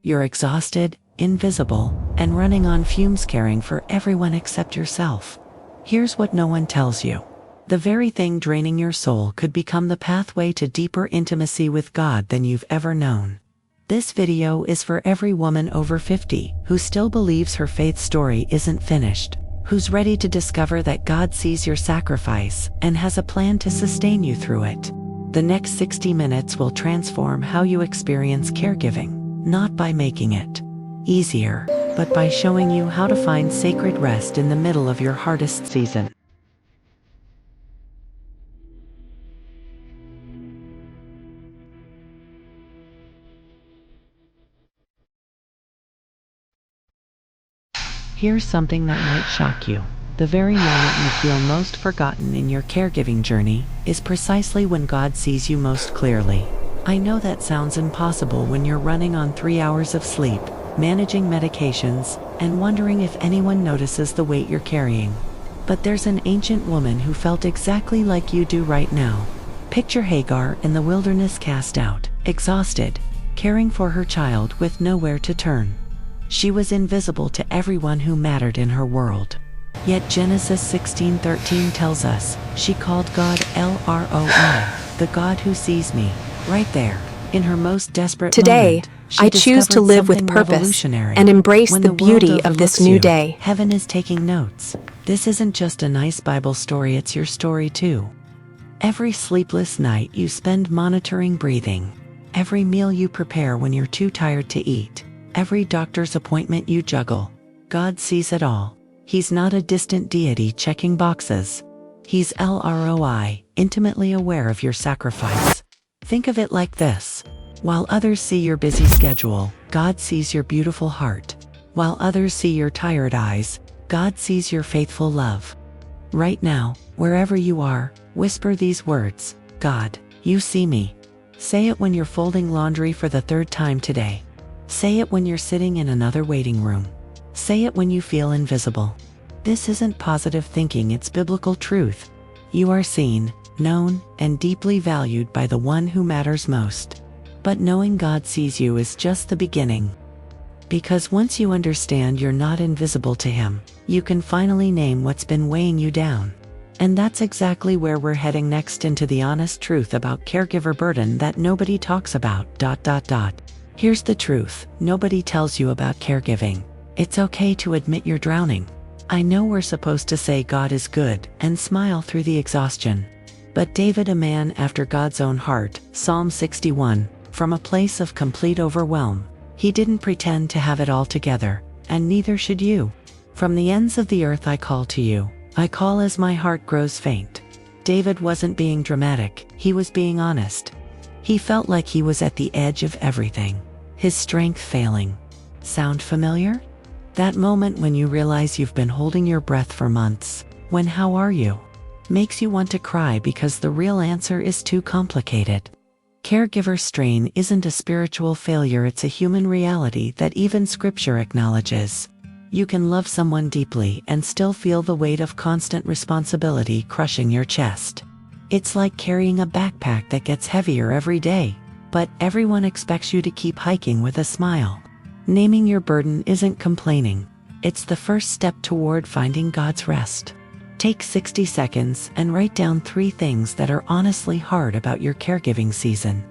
You're exhausted, invisible, and running on fumes caring for everyone except yourself. Here's what no one tells you. The very thing draining your soul could become the pathway to deeper intimacy with God than you've ever known. This video is for every woman over 50 who still believes her faith story isn't finished, who's ready to discover that God sees your sacrifice and has a plan to sustain you through it. The next 60 minutes will transform how you experience caregiving, not by making it easier, but by showing you how to find sacred rest in the middle of your hardest season. Here's something that might shock you. The very moment you feel most forgotten in your caregiving journey is precisely when God sees you most clearly. I know that sounds impossible when you're running on 3 hours of sleep, managing medications, and wondering if anyone notices the weight you're carrying. But there's an ancient woman who felt exactly like you do right now. Picture Hagar in the wilderness, cast out, exhausted, caring for her child with nowhere to turn. She was invisible to everyone who mattered in her world. Yet Genesis 16:13 tells us she called God El-Roi, the God who sees me, right there, in her most desperate Today, moment. I choose to live with purpose and embrace the beauty of this new day. Heaven is taking notes. This isn't just a nice Bible story, it's your story too. Every sleepless night you spend monitoring breathing, every meal you prepare when you're too tired to eat, every doctor's appointment you juggle, God sees it all. He's not a distant deity checking boxes. He's El-Roi, intimately aware of your sacrifice. Think of it like this. While others see your busy schedule, God sees your beautiful heart. While others see your tired eyes, God sees your faithful love. Right now, wherever you are, whisper these words: God, you see me. Say it when you're folding laundry for the 3rd time today. Say it when you're sitting in another waiting room. Say it when you feel invisible. This isn't positive thinking, it's biblical truth. You are seen, known, and deeply valued by the one who matters most. But knowing God sees you is just the beginning. Because once you understand you're not invisible to Him, you can finally name what's been weighing you down. And that's exactly where we're heading next, into the honest truth about caregiver burden that nobody talks about. Here's the truth nobody tells you about caregiving. It's okay to admit you're drowning. I know we're supposed to say God is good and smile through the exhaustion. But David, a man after God's own heart, Psalm 61, from a place of complete overwhelm, he didn't pretend to have it all together, and neither should you. From the ends of the earth I call to you. I call as my heart grows faint. David wasn't being dramatic, he was being honest. He felt like he was at the edge of everything, his strength failing. Sound familiar? That moment when you realize you've been holding your breath for months, when "how are you?" makes you want to cry because the real answer is too complicated. Caregiver strain isn't a spiritual failure, it's a human reality that even Scripture acknowledges. You can love someone deeply and still feel the weight of constant responsibility crushing your chest. It's like carrying a backpack that gets heavier every day, but everyone expects you to keep hiking with a smile. Naming your burden isn't complaining. It's the first step toward finding God's rest. Take 60 seconds and write down 3 things that are honestly hard about your caregiving season.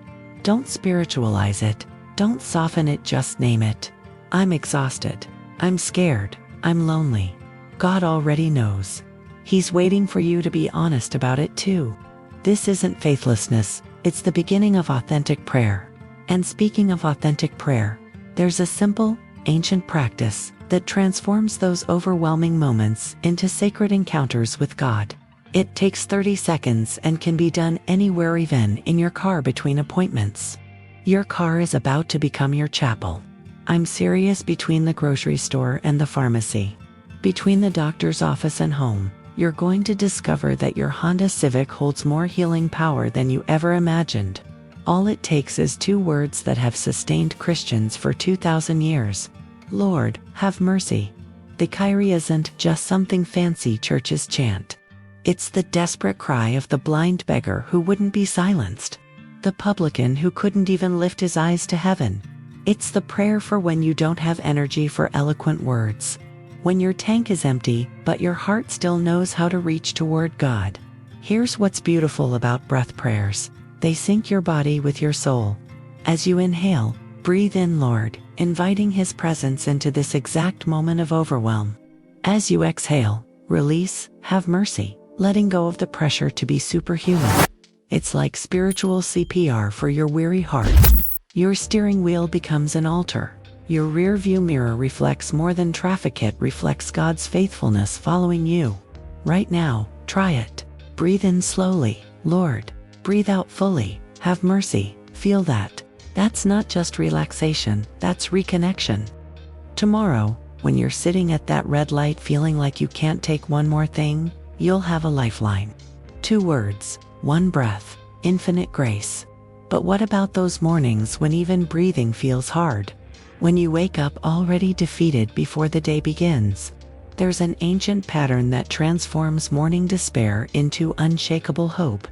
Don't spiritualize it. Don't soften it, just name it. I'm exhausted. I'm scared. I'm lonely. God already knows. He's waiting for you to be honest about it too. This isn't faithlessness, it's the beginning of authentic prayer. And speaking of authentic prayer, there's a simple, ancient practice that transforms those overwhelming moments into sacred encounters with God. It takes 30 seconds and can be done anywhere, even in your car between appointments. Your car is about to become your chapel. I'm serious, between the grocery store and the pharmacy. Between the doctor's office and home, you're going to discover that your Honda Civic holds more healing power than you ever imagined. All it takes is 2 words that have sustained Christians for 2,000 years. Lord, have mercy. The Kyrie isn't just something fancy churches chant. It's the desperate cry of the blind beggar who wouldn't be silenced. The publican who couldn't even lift his eyes to heaven. It's the prayer for when you don't have energy for eloquent words. When your tank is empty, but your heart still knows how to reach toward God. Here's what's beautiful about breath prayers. They sync your body with your soul. As you inhale, breathe in, Lord, inviting His presence into this exact moment of overwhelm. As you exhale, release, have mercy, letting go of the pressure to be superhuman. It's like spiritual CPR for your weary heart. Your steering wheel becomes an altar. Your rear view mirror reflects more than traffic, it reflects God's faithfulness following you. Right now, try it. Breathe in slowly, Lord. Breathe out fully, have mercy, feel that. That's not just relaxation, that's reconnection. Tomorrow, when you're sitting at that red light feeling like you can't take one more thing, you'll have a lifeline. 2 words, 1 breath, infinite grace. But what about those mornings when even breathing feels hard? When you wake up already defeated before the day begins? There's an ancient pattern that transforms morning despair into unshakable hope.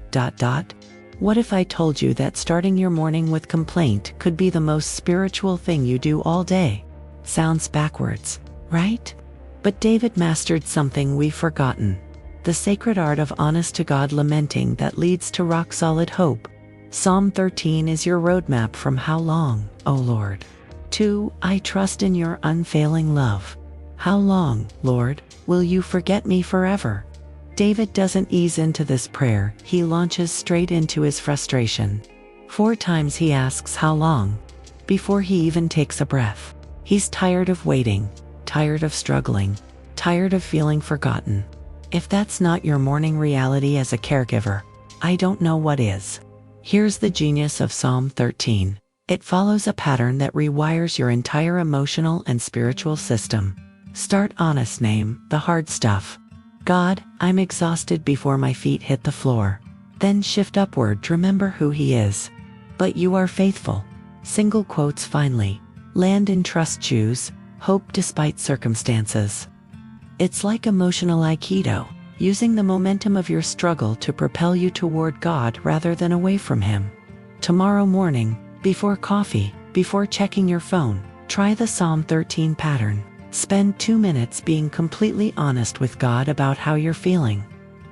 What if I told you that starting your morning with complaint could be the most spiritual thing you do all day? Sounds backwards, right? But David mastered something we've forgotten. The sacred art of honest-to-God lamenting that leads to rock-solid hope. Psalm 13 is your roadmap from how long, O Lord, to I trust in your unfailing love. How long, Lord, will you forget me forever? David doesn't ease into this prayer, he launches straight into his frustration. 4 times he asks how long, before he even takes a breath. He's tired of waiting, tired of struggling, tired of feeling forgotten. If that's not your morning reality as a caregiver, I don't know what is. Here's the genius of Psalm 13. It follows a pattern that rewires your entire emotional and spiritual system. Start honest, name the hard stuff. God, I'm exhausted before my feet hit the floor. Then shift upward, remember who He is. But you are faithful. Single quotes finally. Land in trust, choose hope despite circumstances. It's like emotional Aikido, using the momentum of your struggle to propel you toward God rather than away from Him. Tomorrow morning, before coffee, before checking your phone, try the Psalm 13 pattern. Spend 2 minutes being completely honest with God about how you're feeling.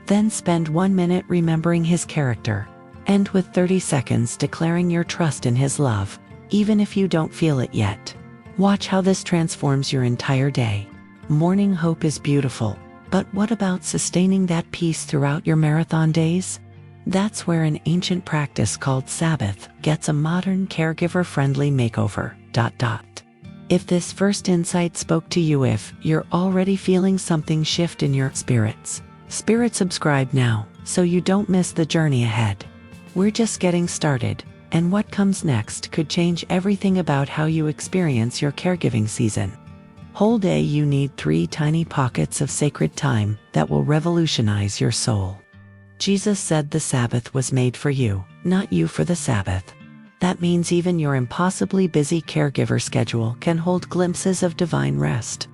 Then spend 1 minute remembering His character. End with 30 seconds declaring your trust in His love, even if you don't feel it yet. Watch how this transforms your entire day. Morning hope is beautiful, but what about sustaining that peace throughout your marathon days? That's where an ancient practice called Sabbath gets a modern caregiver-friendly makeover. If this first insight spoke to you, if you're already feeling something shift in your spirits, subscribe now so you don't miss the journey ahead. We're just getting started, and what comes next could change everything about how you experience your caregiving season. Whole day you need 3 tiny pockets of sacred time that will revolutionize your soul. Jesus said the Sabbath was made for you, not you for the Sabbath. That means even your impossibly busy caregiver schedule can hold glimpses of divine rest.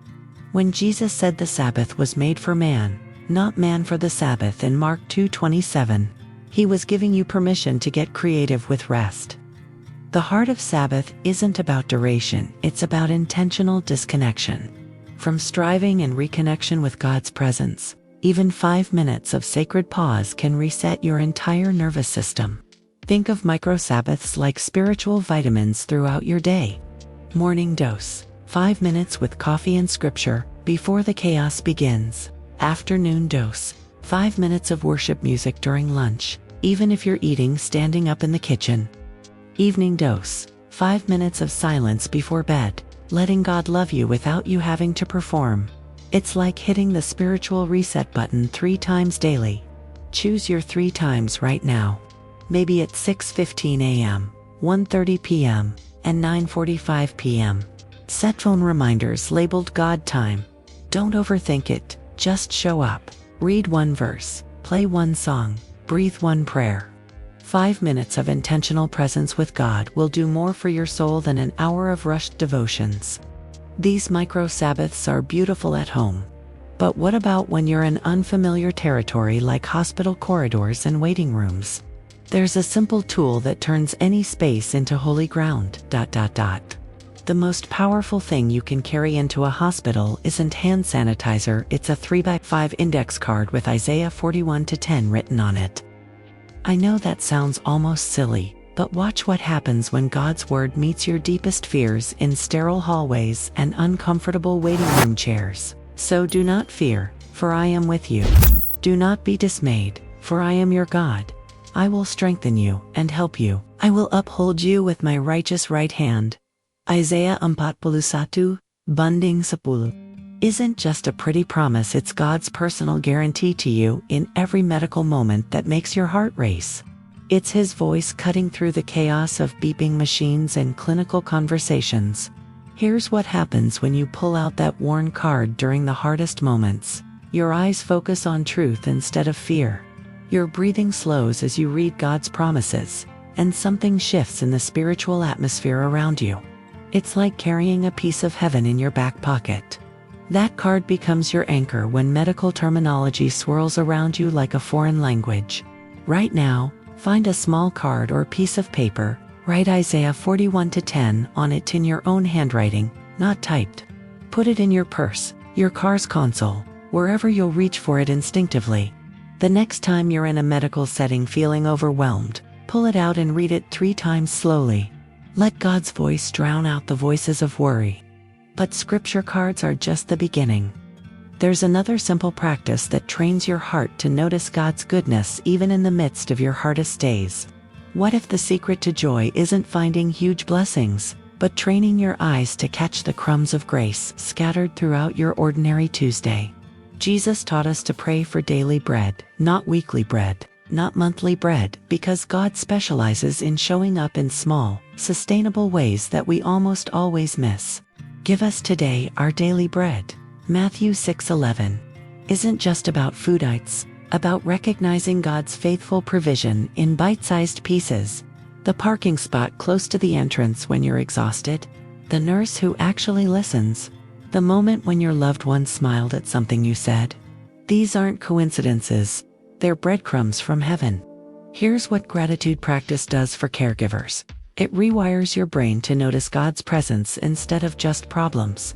When Jesus said the Sabbath was made for man, not man for the Sabbath in Mark 2:27, He was giving you permission to get creative with rest. The heart of Sabbath isn't about duration, it's about intentional disconnection. From striving and reconnection with God's presence, even 5 minutes of sacred pause can reset your entire nervous system. Think of micro-Sabbaths like spiritual vitamins throughout your day. Morning dose, 5 minutes with coffee and scripture, before the chaos begins. Afternoon dose, 5 minutes of worship music during lunch, even if you're eating standing up in the kitchen. Evening dose, 5 minutes of silence before bed, letting God love you without you having to perform. It's like hitting the spiritual reset button 3 times daily. Choose your 3 times right now. Maybe at 6:15 a.m., 1:30 p.m., and 9:45 p.m. Set phone reminders labeled God time. Don't overthink it, just show up. Read 1 verse, play 1 song, breathe 1 prayer. 5 minutes of intentional presence with God will do more for your soul than an hour of rushed devotions. These micro-Sabbaths are beautiful at home. But what about when you're in unfamiliar territory like hospital corridors and waiting rooms? There's a simple tool that turns any space into holy ground. The most powerful thing you can carry into a hospital isn't hand sanitizer, it's a 3x5 index card with Isaiah 41:10 written on it. I know that sounds almost silly, but watch what happens when God's word meets your deepest fears in sterile hallways and uncomfortable waiting room chairs. So do not fear, for I am with you. Do not be dismayed, for I am your God. I will strengthen you and help you. I will uphold you with my righteous right hand. Isaiah 41, Banding 10. Isn't just a pretty promise, it's God's personal guarantee to you in every medical moment that makes your heart race. It's His voice cutting through the chaos of beeping machines and clinical conversations. Here's what happens when you pull out that worn card during the hardest moments. Your eyes focus on truth instead of fear. Your breathing slows as you read God's promises, and something shifts in the spiritual atmosphere around you. It's like carrying a piece of heaven in your back pocket. That card becomes your anchor when medical terminology swirls around you like a foreign language. Right now, find a small card or piece of paper, write Isaiah 41:10 on it in your own handwriting, not typed. Put it in your purse, your car's console, wherever you'll reach for it instinctively. The next time you're in a medical setting feeling overwhelmed, pull it out and read it 3 times slowly. Let God's voice drown out the voices of worry. But scripture cards are just the beginning. There's another simple practice that trains your heart to notice God's goodness even in the midst of your hardest days. What if the secret to joy isn't finding huge blessings, but training your eyes to catch the crumbs of grace scattered throughout your ordinary Tuesday? Jesus taught us to pray for daily bread, not weekly bread, not monthly bread, because God specializes in showing up in small, sustainable ways that we almost always miss. Give us today our daily bread. Matthew 6:11 isn't just about food, it's about recognizing God's faithful provision in bite-sized pieces. The parking spot close to the entrance when you're exhausted, the nurse who actually listens, the moment when your loved one smiled at something you said. These aren't coincidences, they're breadcrumbs from heaven. Here's what gratitude practice does for caregivers. It rewires your brain to notice God's presence instead of just problems.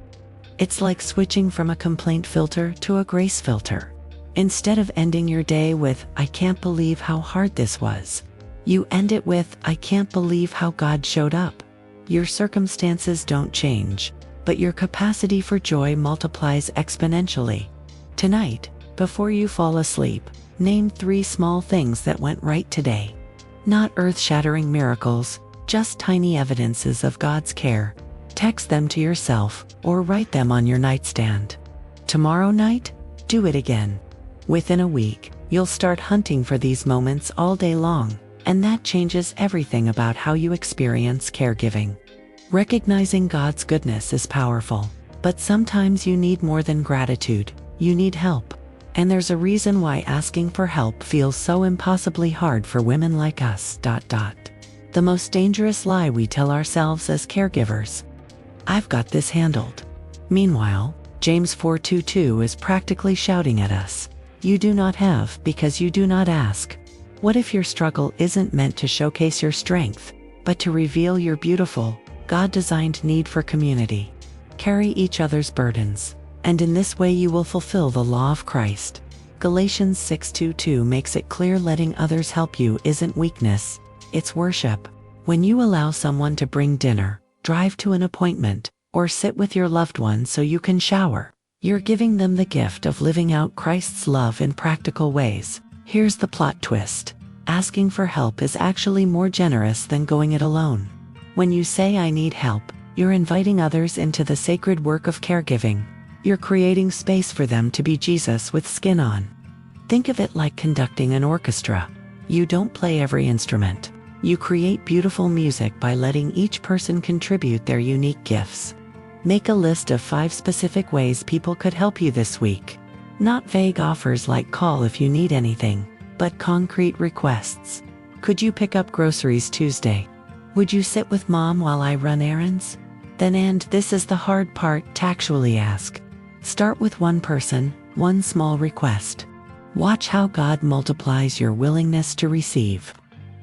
It's like switching from a complaint filter to a grace filter. Instead of ending your day with, "I can't believe how hard this was," you end it with, "I can't believe how God showed up." Your circumstances don't change, but your capacity for joy multiplies exponentially. Tonight, before you fall asleep, name 3 small things that went right today. Not earth-shattering miracles, just tiny evidences of God's care. Text them to yourself or write them on your nightstand. Tomorrow night, do it again. Within a week, you'll start hunting for these moments all day long, and that changes everything about how you experience caregiving. Recognizing God's goodness is powerful, but sometimes you need more than gratitude, you need help. And there's a reason why asking for help feels so impossibly hard for women like us. The most dangerous lie we tell ourselves as caregivers: "I've got this handled." Meanwhile, James 4:22 is practically shouting at us, "You do not have because you do not ask." What if your struggle isn't meant to showcase your strength, but to reveal your beautiful, God-designed need for community? Carry each other's burdens, and in this way you will fulfill the law of Christ. Galatians 6:22 makes it clear letting others help you isn't weakness, it's worship. When you allow someone to bring dinner, drive to an appointment, or sit with your loved one so you can shower, you're giving them the gift of living out Christ's love in practical ways. Here's the plot twist: asking for help is actually more generous than going it alone. When you say, "I need help," you're inviting others into the sacred work of caregiving. You're creating space for them to be Jesus with skin on. Think of it like conducting an orchestra. You don't play every instrument. You create beautiful music by letting each person contribute their unique gifts. Make a list of 5 specific ways people could help you this week. Not vague offers like "call if you need anything," but concrete requests. Could you pick up groceries Tuesday? Would you sit with Mom while I run errands? Then, and this is the hard part, tactually ask. Start with one person, one small request. Watch how God multiplies your willingness to receive.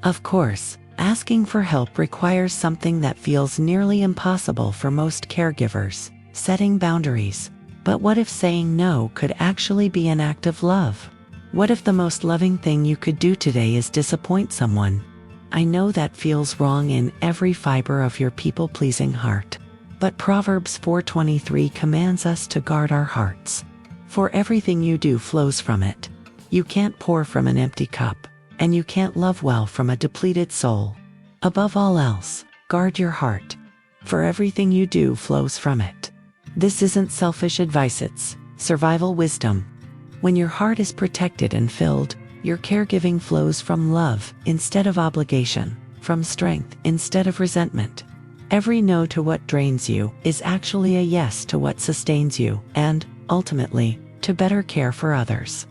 Of course, Asking for help requires something that feels nearly impossible for most caregivers: setting boundaries. But what if saying no could actually be an act of love? What if the most loving thing you could do today is disappoint someone? I know that feels wrong in every fiber of your people-pleasing heart. But Proverbs 4:23 commands us to guard our hearts. For everything you do flows from it. You can't pour from an empty cup, and you can't love well from a depleted soul. Above all else, guard your heart. For everything you do flows from it. This isn't selfish advice, it's survival wisdom. When your heart is protected and filled, your caregiving flows from love instead of obligation, from strength instead of resentment. Every no to what drains you is actually a yes to what sustains you, and, ultimately, to better care for others.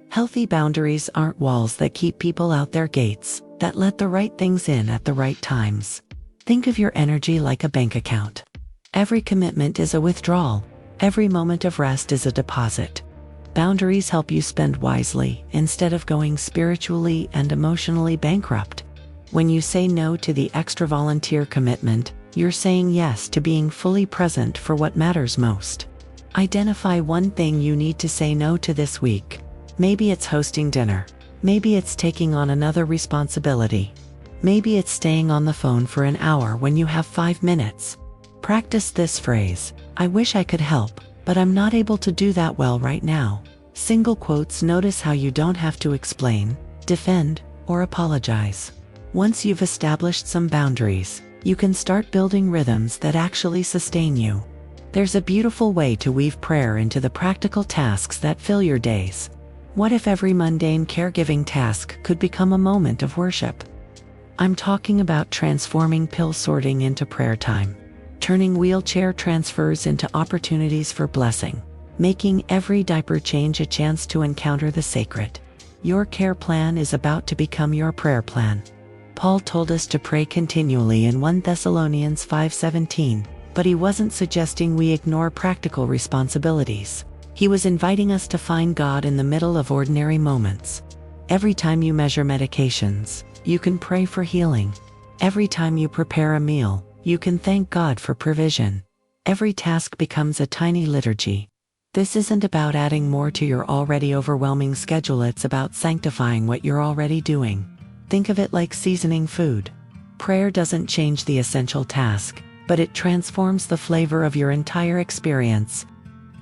Healthy boundaries aren't walls that keep people out their gates, that let the right things in at the right times. Think of your energy like a bank account. Every commitment is a withdrawal. Every moment of rest is a deposit. Boundaries help you spend wisely instead of going spiritually and emotionally bankrupt. When you say no to the extra volunteer commitment, you're saying yes to being fully present for what matters most. Identify one thing you need to say no to this week. Maybe it's hosting dinner. Maybe it's taking on another responsibility. Maybe it's staying on the phone for an hour when you have 5 minutes. Practice this phrase: I wish I could help, but I'm not able to do that well right now. Single quotes. Notice how you don't have to explain, defend, or apologize. Once you've established some boundaries, you can start building rhythms that actually sustain you. There's a beautiful way to weave prayer into the practical tasks that fill your days. What if every mundane caregiving task could become a moment of worship? I'm talking about transforming pill sorting into prayer time, turning wheelchair transfers into opportunities for blessing, making every diaper change a chance to encounter the sacred. Your care plan is about to become your prayer plan. Paul told us to pray continually in 1 Thessalonians 5:17, but he wasn't suggesting we ignore practical responsibilities. He was inviting us to find God in the middle of ordinary moments. Every time you measure medications, you can pray for healing. Every time you prepare a meal, you can thank God for provision. Every task becomes a tiny liturgy. This isn't about adding more to your already overwhelming schedule, it's about sanctifying what you're already doing. Think of it like seasoning food. Prayer doesn't change the essential task, but it transforms the flavor of your entire experience.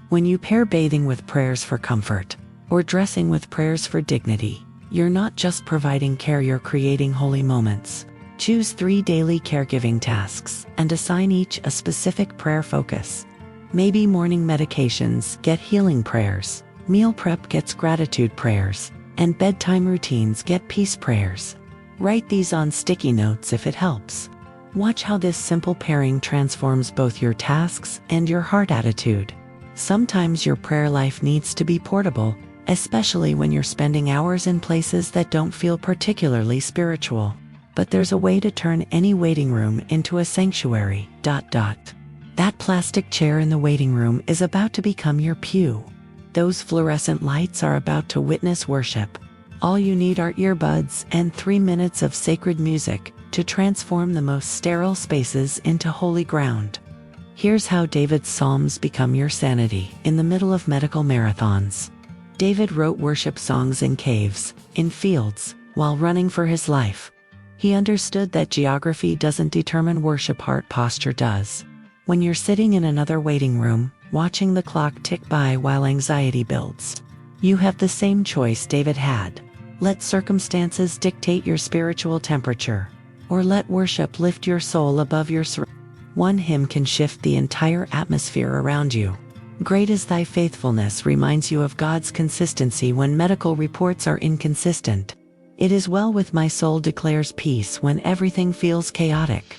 When you pair bathing with prayers for comfort, or dressing with prayers for dignity, you're not just providing care, you're creating holy moments. Choose 3 daily caregiving tasks and assign each a specific prayer focus. Maybe morning medications get healing prayers, meal prep gets gratitude prayers, and bedtime routines get peace prayers. Write these on sticky notes if it helps. Watch how this simple pairing transforms both your tasks and your heart attitude. Sometimes your prayer life needs to be portable, especially when you're spending hours in places that don't feel particularly spiritual. But there's a way to turn any waiting room into a sanctuary. That plastic chair in the waiting room is about to become your pew. Those fluorescent lights are about to witness worship. All you need are earbuds and 3 minutes of sacred music to transform the most sterile spaces into holy ground. Here's how David's Psalms become your sanity in the middle of medical marathons. David wrote worship songs in caves, in fields, while running for his life. He understood that geography doesn't determine worship, heart posture does. When you're sitting in another waiting room, watching the clock tick by while anxiety builds, you have the same choice David had. Let circumstances dictate your spiritual temperature, or let worship lift your soul above your surroundings. One hymn can shift the entire atmosphere around you. Great is thy faithfulness reminds you of God's consistency when medical reports are inconsistent. It is well with my soul declares peace when everything feels chaotic.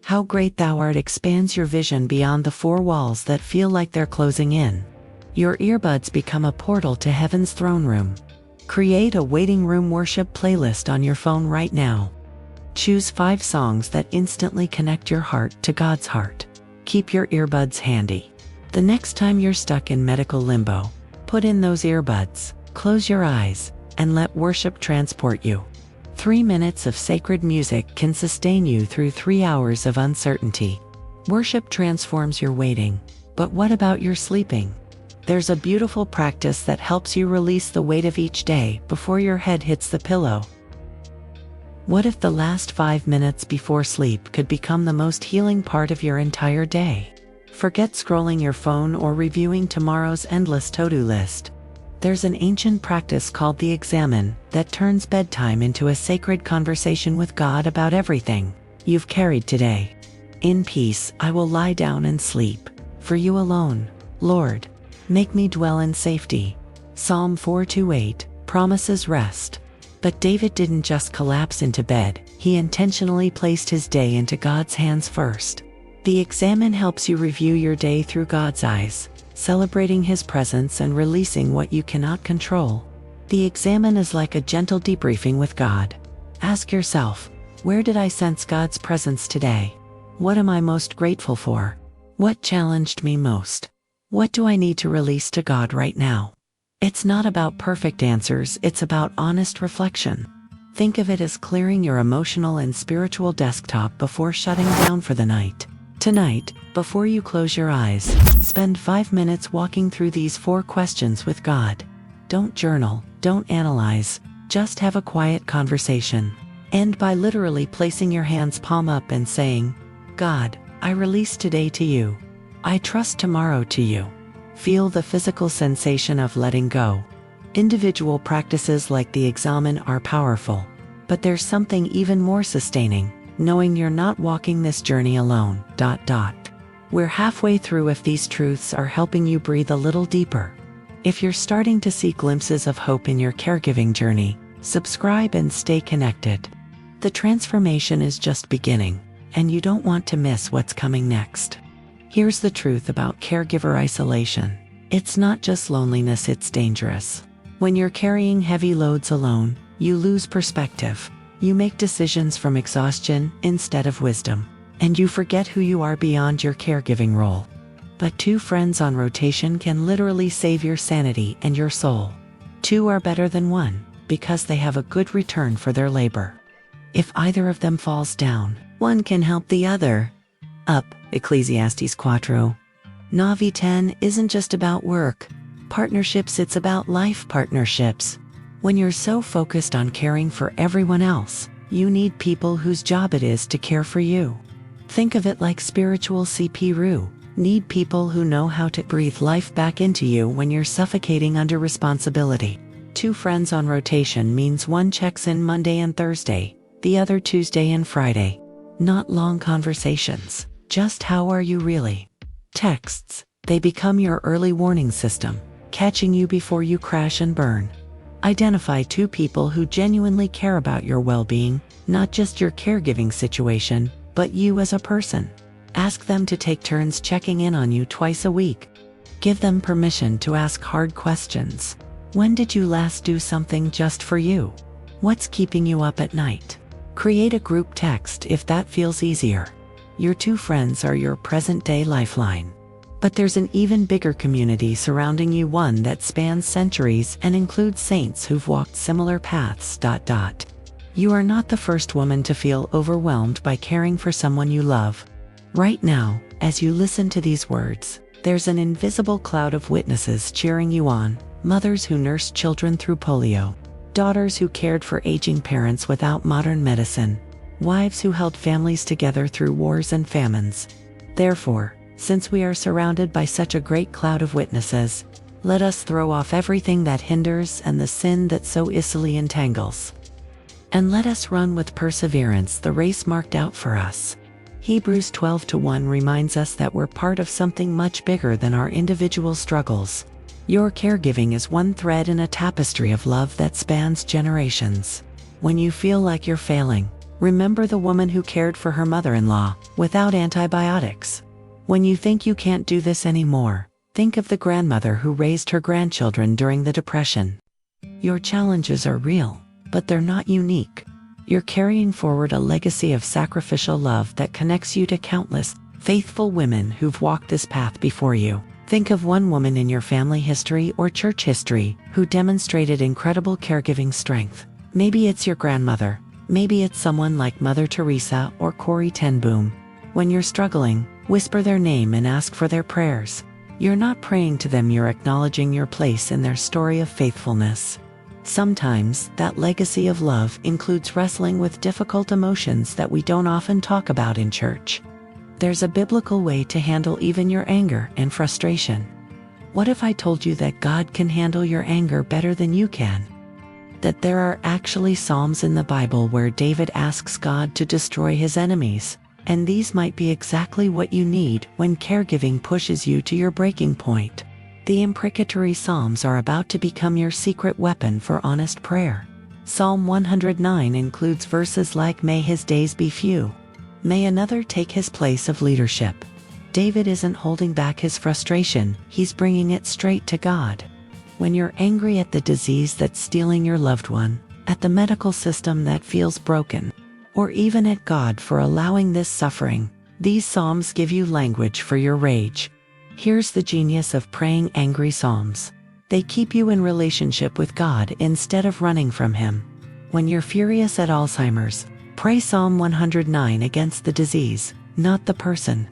How great thou art expands your vision beyond the 4 walls that feel like they're closing in. Your earbuds become a portal to heaven's throne room. Create a waiting room worship playlist on your phone right now. Choose 5 songs that instantly connect your heart to God's heart. Keep your earbuds handy. The next time you're stuck in medical limbo, put in those earbuds, close your eyes, and let worship transport you. 3 minutes of sacred music can sustain you through 3 hours of uncertainty. Worship transforms your waiting, but what about your sleeping? There's a beautiful practice that helps you release the weight of each day before your head hits the pillow. What if the last 5 minutes before sleep could become the most healing part of your entire day? Forget scrolling your phone or reviewing tomorrow's endless to-do list. There's an ancient practice called the examen that turns bedtime into a sacred conversation with God about everything you've carried today. In peace I will lie down and sleep, for you alone, Lord. Make me dwell in safety. Psalm 4:8 promises rest. But David didn't just collapse into bed, he intentionally placed his day into God's hands first. The examen helps you review your day through God's eyes, celebrating His presence and releasing what you cannot control. The examen is like a gentle debriefing with God. Ask yourself, where did I sense God's presence today? What am I most grateful for? What challenged me most? What do I need to release to God right now? It's not about perfect answers, it's about honest reflection. Think of it as clearing your emotional and spiritual desktop before shutting down for the night. Tonight, before you close your eyes, spend 5 minutes walking through these 4 questions with God. Don't journal, don't analyze, just have a quiet conversation. End by literally placing your hands palm up and saying, God, I release today to you. I trust tomorrow to you. Feel the physical sensation of letting go. Individual practices like the examen are powerful, but there's something even more sustaining, knowing you're not walking this journey alone. We're halfway through if these truths are helping you breathe a little deeper. If you're starting to see glimpses of hope in your caregiving journey, subscribe and stay connected. The transformation is just beginning, and you don't want to miss what's coming next. Here's the truth about caregiver isolation. It's not just loneliness, it's dangerous. When you're carrying heavy loads alone, you lose perspective. You make decisions from exhaustion instead of wisdom, and you forget who you are beyond your caregiving role. But 2 friends on rotation can literally save your sanity and your soul. 2 are better than 1, because they have a good return for their labor. If either of them falls down, one can help the other up. Ecclesiastes 4:9 isn't just about work partnerships, it's about life partnerships. When you're so focused on caring for everyone else, you need people whose job it is to care for you. Think of it like spiritual CPR. Need people who know how to breathe life back into you when you're suffocating under responsibility. 2 friends on rotation means one checks in Monday and Thursday, the other Tuesday and Friday. Not long conversations, just how are you really? Texts, they become your early warning system, catching you before you crash and burn. Identify 2 people who genuinely care about your well-being, not just your caregiving situation, but you as a person. Ask them to take turns checking in on you twice a week. Give them permission to ask hard questions. When did you last do something just for you? What's keeping you up at night? Create a group text if that feels easier. Your 2 friends are your present-day lifeline. But there's an even bigger community surrounding you, one that spans centuries and includes saints who've walked similar paths. You are not the first woman to feel overwhelmed by caring for someone you love. Right now, as you listen to these words, there's an invisible cloud of witnesses cheering you on. Mothers who nursed children through polio, daughters who cared for aging parents without modern medicine, wives who held families together through wars and famines. Therefore, since we are surrounded by such a great cloud of witnesses, let us throw off everything that hinders and the sin that so easily entangles. And let us run with perseverance the race marked out for us. Hebrews 12:1 reminds us that we're part of something much bigger than our individual struggles. Your caregiving is one thread in a tapestry of love that spans generations. When you feel like you're failing, remember the woman who cared for her mother-in-law without antibiotics. When you think you can't do this anymore, think of the grandmother who raised her grandchildren during the Depression. Your challenges are real, but they're not unique. You're carrying forward a legacy of sacrificial love that connects you to countless, faithful women who've walked this path before you. Think of one woman in your family history or church history who demonstrated incredible caregiving strength. Maybe it's your grandmother, Maybe it's someone like Mother Teresa or Corrie ten Boom. When you're struggling, whisper their name and ask for their prayers. You're not praying to them, you're acknowledging your place in their story of faithfulness. Sometimes, that legacy of love includes wrestling with difficult emotions that we don't often talk about in church. There's a biblical way to handle even your anger and frustration. What if I told you that God can handle your anger better than you can? That there are actually Psalms in the Bible where David asks God to destroy his enemies, and these might be exactly what you need when caregiving pushes you to your breaking point. The imprecatory Psalms are about to become your secret weapon for honest prayer. Psalm 109 includes verses like, "May his days be few. May another take his place of leadership." David isn't holding back his frustration, he's bringing it straight to God. When you're angry at the disease that's stealing your loved one, at the medical system that feels broken, or even at God for allowing this suffering, these Psalms give you language for your rage. Here's the genius of praying angry Psalms. They keep you in relationship with God instead of running from Him. When you're furious at Alzheimer's, pray Psalm 109 against the disease, not the person.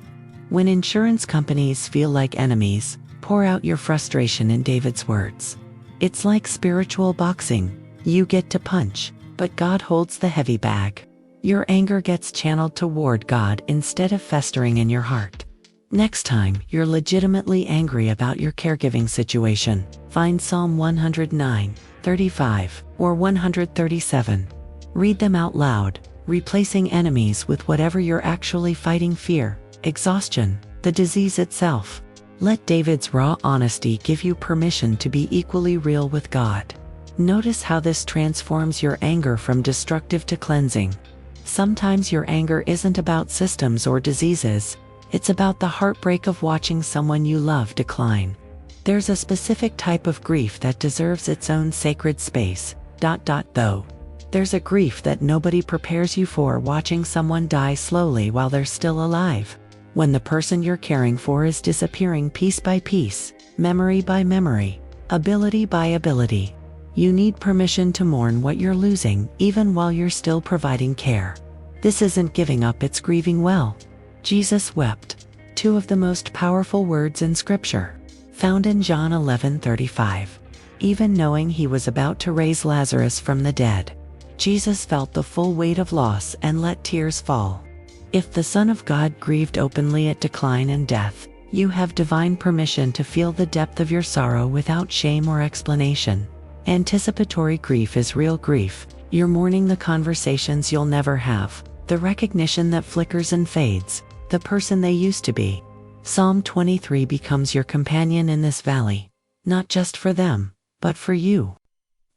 When insurance companies feel like enemies, pour out your frustration in David's words. It's like spiritual boxing. You get to punch, but God holds the heavy bag. Your anger gets channeled toward God instead of festering in your heart. Next time you're legitimately angry about your caregiving situation, find Psalm 109, 35, or 137. Read them out loud, replacing enemies with whatever you're actually fighting: fear, exhaustion, the disease itself. Let David's raw honesty give you permission to be equally real with God. Notice how this transforms your anger from destructive to cleansing. Sometimes your anger isn't about systems or diseases, it's about the heartbreak of watching someone you love decline. There's a specific type of grief that deserves its own sacred space, though. There's a grief that nobody prepares you for: watching someone die slowly while they're still alive. When the person you're caring for is disappearing piece by piece, memory by memory, ability by ability. You need permission to mourn what you're losing, even while you're still providing care. This isn't giving up, it's grieving well. Jesus wept. Two of the most powerful words in Scripture. Found in John 11:35. Even knowing he was about to raise Lazarus from the dead, Jesus felt the full weight of loss and let tears fall. If the Son of God grieved openly at decline and death, you have divine permission to feel the depth of your sorrow without shame or explanation. Anticipatory grief is real grief. You're mourning the conversations you'll never have, the recognition that flickers and fades, the person they used to be. Psalm 23 becomes your companion in this valley, not just for them, but for you.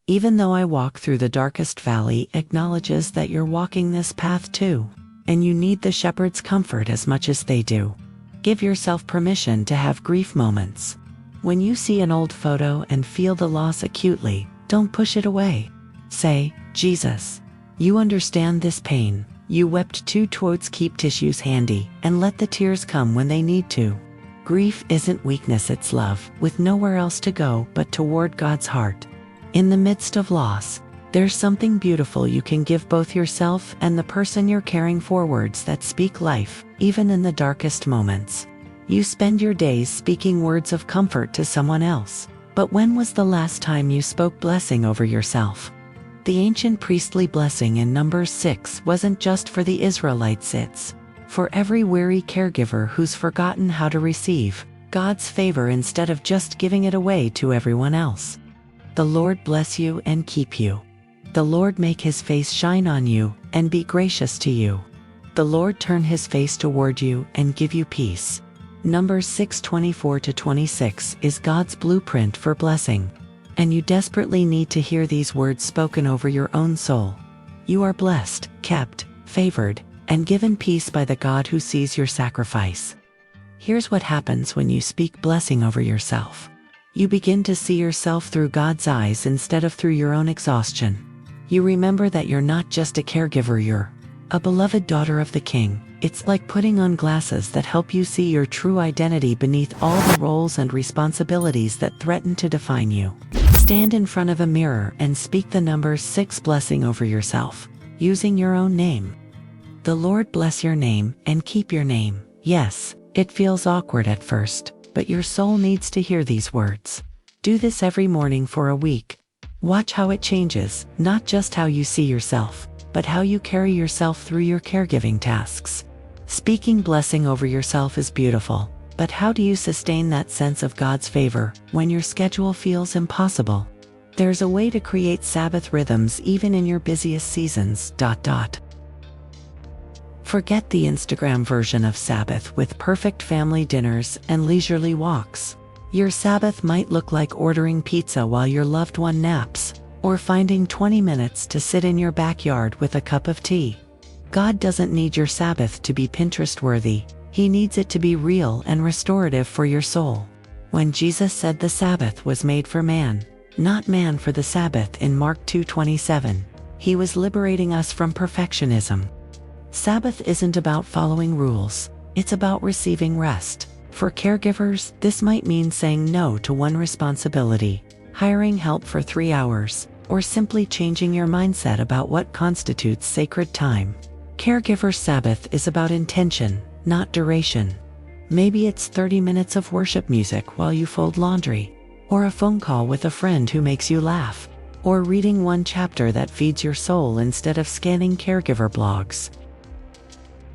Even though I walk through the darkest valley acknowledges that you're walking this path too, and you need the shepherd's comfort as much as they do. Give yourself permission to have grief moments. When you see an old photo and feel the loss acutely, don't push it away. Say, "Jesus, you understand this pain. You wept too." Towards keep tissues handy and let the tears come when they need to. Grief isn't weakness, it's love, with nowhere else to go but toward God's heart. In the midst of loss, there's something beautiful you can give both yourself and the person you're caring for: words that speak life, even in the darkest moments. You spend your days speaking words of comfort to someone else, but when was the last time you spoke blessing over yourself? The ancient priestly blessing in Numbers 6 wasn't just for the Israelites, it's for every weary caregiver who's forgotten how to receive God's favor instead of just giving it away to everyone else. The Lord bless you and keep you. The Lord make his face shine on you and be gracious to you. The Lord turn his face toward you and give you peace. Numbers 6:24-26 is God's blueprint for blessing. And you desperately need to hear these words spoken over your own soul. You are blessed, kept, favored, and given peace by the God who sees your sacrifice. Here's what happens when you speak blessing over yourself. You begin to see yourself through God's eyes instead of through your own exhaustion. You remember that you're not just a caregiver, you're a beloved daughter of the King. It's like putting on glasses that help you see your true identity beneath all the roles and responsibilities that threaten to define you. Stand in front of a mirror and speak the Numbers 6 blessing over yourself. using your own name. The Lord bless your name and keep your name. Yes, it feels awkward at first, but your soul needs to hear these words. Do this every morning for a week. Watch how it changes, not just how you see yourself, but how you carry yourself through your caregiving tasks. Speaking blessing over yourself is beautiful, but how do you sustain that sense of God's favor when your schedule feels impossible? There's a way to create Sabbath rhythms even in your busiest seasons. Forget the Instagram version of Sabbath with perfect family dinners and leisurely walks. Your Sabbath might look like ordering pizza while your loved one naps, or finding 20 minutes to sit in your backyard with a cup of tea. God doesn't need your Sabbath to be Pinterest-worthy. He needs it to be real and restorative for your soul. When Jesus said the Sabbath was made for man, not man for the Sabbath in Mark 2:27, he was liberating us from perfectionism. Sabbath isn't about following rules, it's about receiving rest. For caregivers, this might mean saying no to one responsibility, hiring help for 3 hours, or simply changing your mindset about what constitutes sacred time. Caregiver Sabbath is about intention, not duration. Maybe it's 30 minutes of worship music while you fold laundry, or a phone call with a friend who makes you laugh, or reading one chapter that feeds your soul instead of scanning caregiver blogs.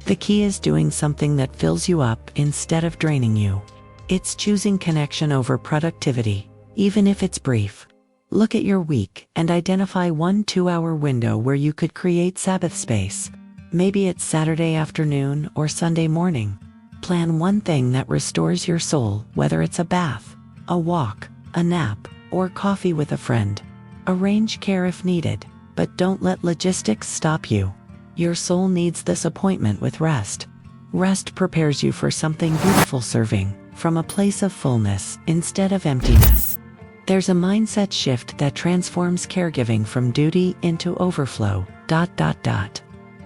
The key is doing something that fills you up instead of draining you. It's choosing connection over productivity, even if it's brief. Look at your week and identify one 2-hour window where you could create Sabbath space. Maybe it's Saturday afternoon or Sunday morning. Plan one thing that restores your soul, whether it's a bath, a walk, a nap, or coffee with a friend. Arrange care if needed, but don't let logistics stop you. Your soul needs this appointment with rest. Rest prepares you for something beautiful, serving from a place of fullness instead of emptiness. There's a mindset shift that transforms caregiving from duty into overflow.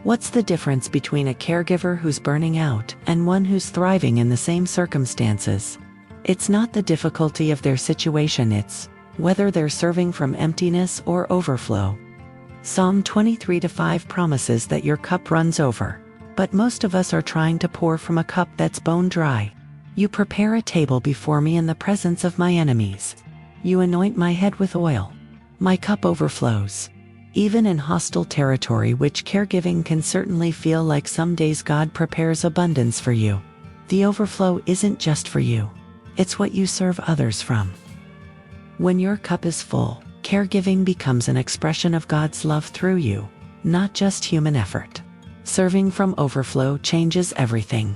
What's the difference between a caregiver who's burning out and one who's thriving in the same circumstances? It's not the difficulty of their situation, it's whether they're serving from emptiness or overflow. Psalm 23:5 promises that your cup runs over, but most of us are trying to pour from a cup that's bone dry. You prepare a table before me in the presence of my enemies. You anoint my head with oil. My cup overflows. Even in hostile territory, which caregiving can certainly feel like, some days God prepares abundance for you. The overflow isn't just for you. It's what you serve others from. When your cup is full, caregiving becomes an expression of God's love through you, not just human effort. Serving from overflow changes everything.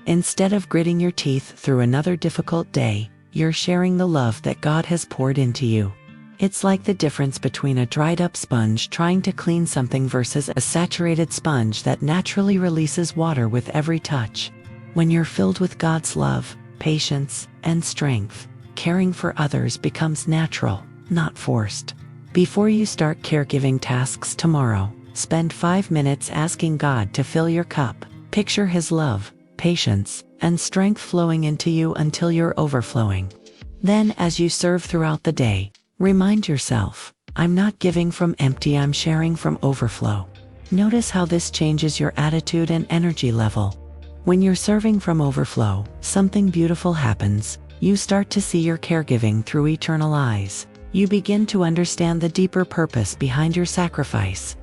Instead of gritting your teeth through another difficult day, you're sharing the love that God has poured into you. It's like the difference between a dried-up sponge trying to clean something versus a saturated sponge that naturally releases water with every touch. When you're filled with God's love, patience, and strength, caring for others becomes natural, not forced. Before you start caregiving tasks tomorrow, spend 5 minutes asking God to fill your cup. Picture His love, patience, and strength flowing into you until you're overflowing. Then, as you serve throughout the day, remind yourself, I'm not giving from empty, I'm sharing from overflow. Notice how this changes your attitude and energy level. When you're serving from overflow, something beautiful happens. You start to see your caregiving through eternal eyes. You begin to understand the deeper purpose behind your sacrifice.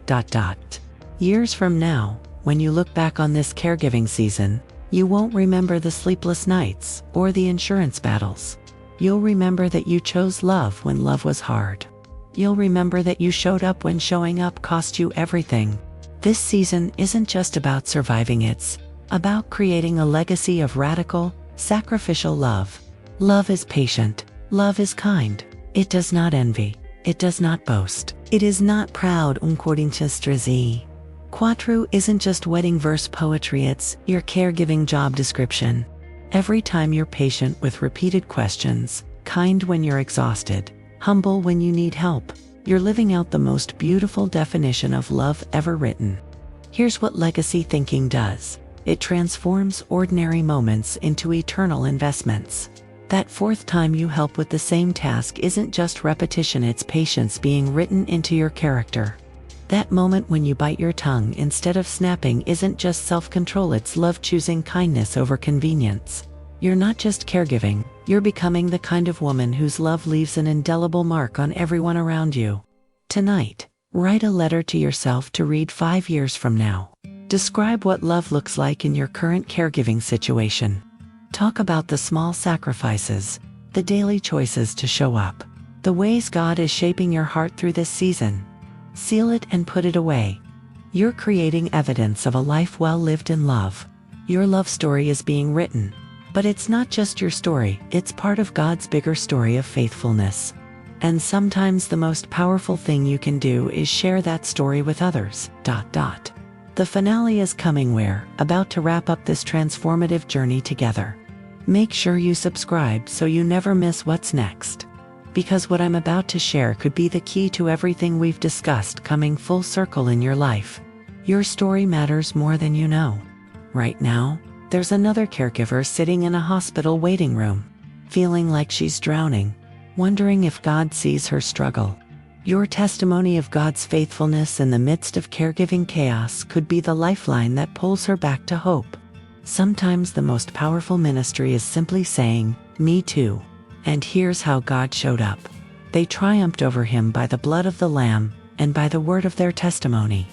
Years from now, when you look back on this caregiving season, you won't remember the sleepless nights or the insurance battles. You'll remember that you chose love when love was hard. You'll remember that you showed up when showing up cost you everything. This season isn't just about surviving, it's about creating a legacy of radical, sacrificial love. Love is patient. Love is kind. It does not envy. It does not boast. It is not proud. Quattro isn't just wedding verse poetry, it's your caregiving job description. Every time you're patient with repeated questions, kind when you're exhausted, humble when you need help, you're living out the most beautiful definition of love ever written. Here's what legacy thinking does. It transforms ordinary moments into eternal investments. That 4th time you help with the same task isn't just repetition, it's patience being written into your character. That moment when you bite your tongue instead of snapping isn't just self-control, it's love choosing kindness over convenience. You're not just caregiving, you're becoming the kind of woman whose love leaves an indelible mark on everyone around you. Tonight, write a letter to yourself to read 5 years from now. Describe what love looks like in your current caregiving situation. Talk about the small sacrifices, the daily choices to show up, the ways God is shaping your heart through this season. Seal it and put it away. You're creating evidence of a life well lived in love. Your love story is being written. But it's not just your story, it's part of God's bigger story of faithfulness. And sometimes the most powerful thing you can do is share that story with others. The finale is coming. We're about to wrap up this transformative journey together. Make sure you subscribe so you never miss what's next. Because what I'm about to share could be the key to everything we've discussed coming full circle in your life. Your story matters more than you know. Right now, there's another caregiver sitting in a hospital waiting room, feeling like she's drowning, wondering if God sees her struggle. Your testimony of God's faithfulness in the midst of caregiving chaos could be the lifeline that pulls her back to hope. Sometimes the most powerful ministry is simply saying, "Me too." And here's how God showed up. They triumphed over him by the blood of the Lamb and by the word of their testimony.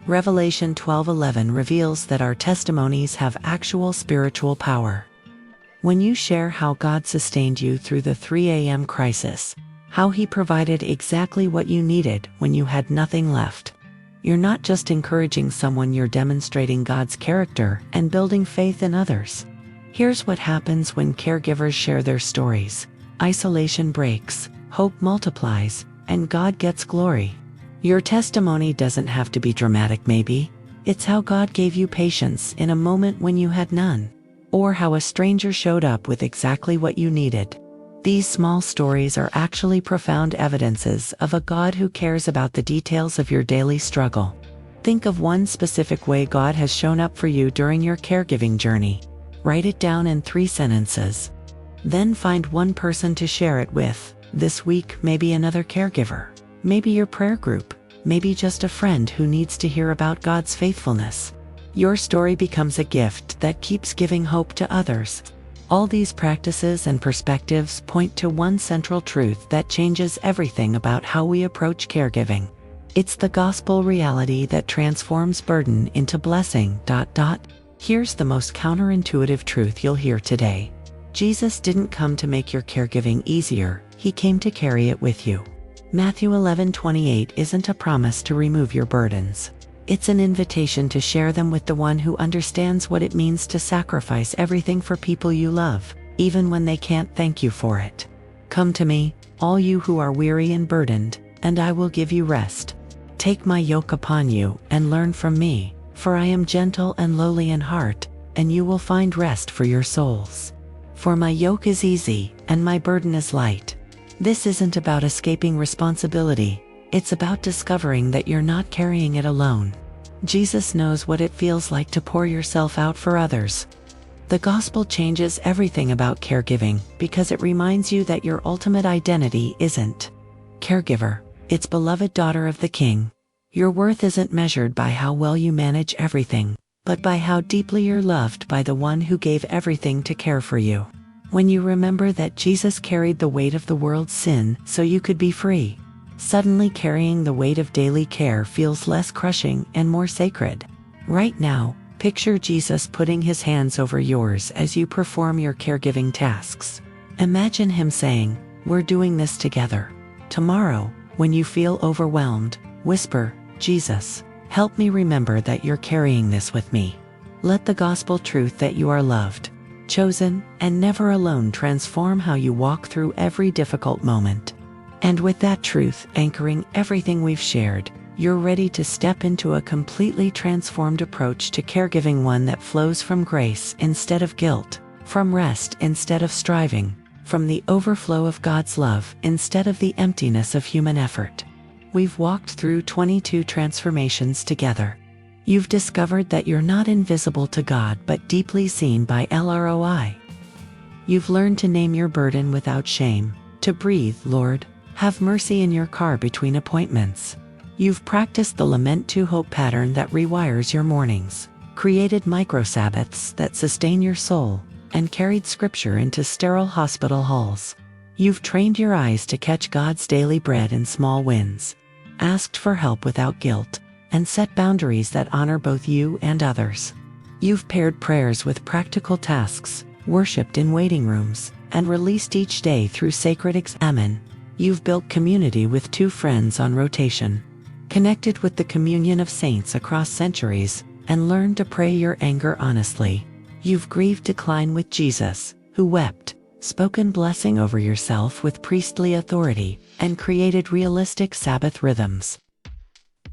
Revelation 12:11 reveals that our testimonies have actual spiritual power. When you share how God sustained you through the 3 a.m. crisis, how he provided exactly what you needed when you had nothing left, you're not just encouraging someone, you're demonstrating God's character and building faith in others. Here's what happens when caregivers share their stories. Isolation breaks, hope multiplies, and God gets glory. Your testimony doesn't have to be dramatic maybe. It's how God gave you patience in a moment when you had none. Or how a stranger showed up with exactly what you needed. These small stories are actually profound evidences of a God who cares about the details of your daily struggle. Think of one specific way God has shown up for you during your caregiving journey. Write it down in 3 sentences. Then find one person to share it with. This week, maybe another caregiver. Maybe your prayer group, maybe just a friend who needs to hear about God's faithfulness. Your story becomes a gift that keeps giving hope to others. All these practices and perspectives point to one central truth that changes everything about how we approach caregiving. It's the gospel reality that transforms burden into blessing. Here's the most counterintuitive truth you'll hear today. Jesus didn't come to make your caregiving easier, he came to carry it with you. Matthew 11:28 isn't a promise to remove your burdens. It's an invitation to share them with the one who understands what it means to sacrifice everything for people you love, even when they can't thank you for it. Come to me, all you who are weary and burdened, and I will give you rest. Take my yoke upon you and learn from me, for I am gentle and lowly in heart, and you will find rest for your souls. For my yoke is easy and my burden is light. This isn't about escaping responsibility. It's about discovering that you're not carrying it alone. Jesus knows what it feels like to pour yourself out for others. The gospel changes everything about caregiving because it reminds you that your ultimate identity isn't caregiver, it's beloved daughter of the King. Your worth isn't measured by how well you manage everything, but by how deeply you're loved by the one who gave everything to care for you. When you remember that Jesus carried the weight of the world's sin so you could be free, suddenly carrying the weight of daily care feels less crushing and more sacred. Right now, picture Jesus putting his hands over yours as you perform your caregiving tasks. Imagine him saying, "We're doing this together." Tomorrow, when you feel overwhelmed, whisper, "Jesus, help me remember that you're carrying this with me." Let the gospel truth that you are loved, chosen, and never alone transform how you walk through every difficult moment. And with that truth anchoring everything we've shared, you're ready to step into a completely transformed approach to caregiving, one that flows from grace instead of guilt, from rest instead of striving, from the overflow of God's love instead of the emptiness of human effort. We've walked through 22 transformations together. You've discovered that you're not invisible to God but deeply seen by LROI. You've learned to name your burden without shame, to breathe, "Lord, have mercy," in your car between appointments. You've practiced the Lament to Hope pattern that rewires your mornings, created micro-Sabbaths that sustain your soul, and carried scripture into sterile hospital halls. You've trained your eyes to catch God's daily bread in small wins, asked for help without guilt, and set boundaries that honor both you and others. You've paired prayers with practical tasks, worshipped in waiting rooms, and released each day through sacred examen. You've built community with 2 friends on rotation, connected with the communion of saints across centuries, and learned to pray your anger honestly. You've grieved decline with Jesus, who wept, spoken blessing over yourself with priestly authority, and created realistic Sabbath rhythms.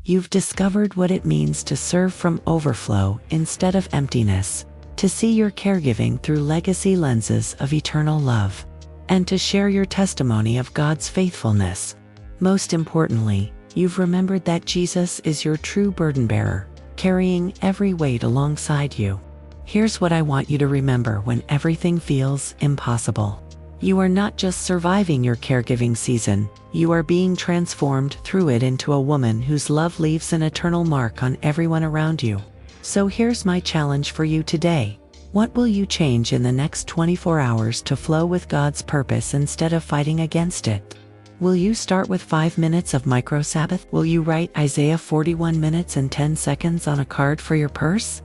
You've discovered what it means to serve from overflow instead of emptiness, to see your caregiving through legacy lenses of eternal love, and to share your testimony of God's faithfulness. Most importantly, you've remembered that Jesus is your true burden bearer, carrying every weight alongside you. Here's what I want you to remember when everything feels impossible. You are not just surviving your caregiving season, you are being transformed through it into a woman whose love leaves an eternal mark on everyone around you. So here's my challenge for you today. What will you change in the next 24 hours to flow with God's purpose instead of fighting against it? Will you start with 5 minutes of micro-Sabbath? Will you write Isaiah 41 minutes and 10 seconds on a card for your purse?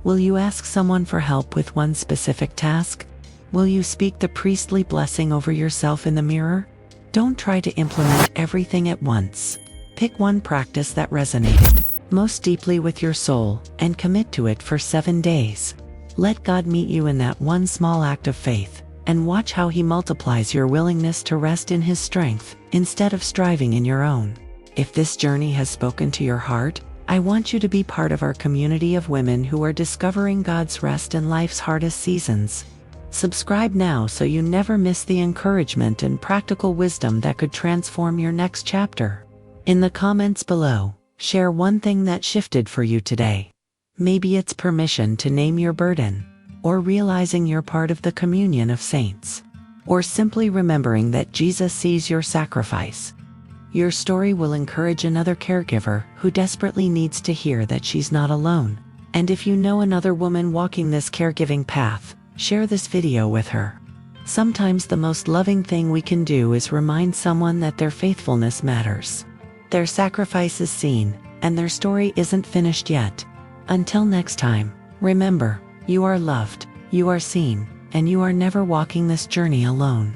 Will you ask someone for help with one specific task? Will you speak the priestly blessing over yourself in the mirror? Don't try to implement everything at once. Pick one practice that resonated most deeply with your soul and commit to it for 7 days. Let God meet you in that one small act of faith, and watch how He multiplies your willingness to rest in His strength instead of striving in your own. If this journey has spoken to your heart, I want you to be part of our community of women who are discovering God's rest in life's hardest seasons. Subscribe now so you never miss the encouragement and practical wisdom that could transform your next chapter. In the comments below, share one thing that shifted for you today. Maybe it's permission to name your burden, or realizing you're part of the communion of saints, or simply remembering that Jesus sees your sacrifice. Your story will encourage another caregiver who desperately needs to hear that she's not alone. And if you know another woman walking this caregiving path, share this video with her. Sometimes the most loving thing we can do is remind someone that their faithfulness matters. Their sacrifice is seen, and their story isn't finished yet. Until next time, remember, you are loved, you are seen, and you are never walking this journey alone.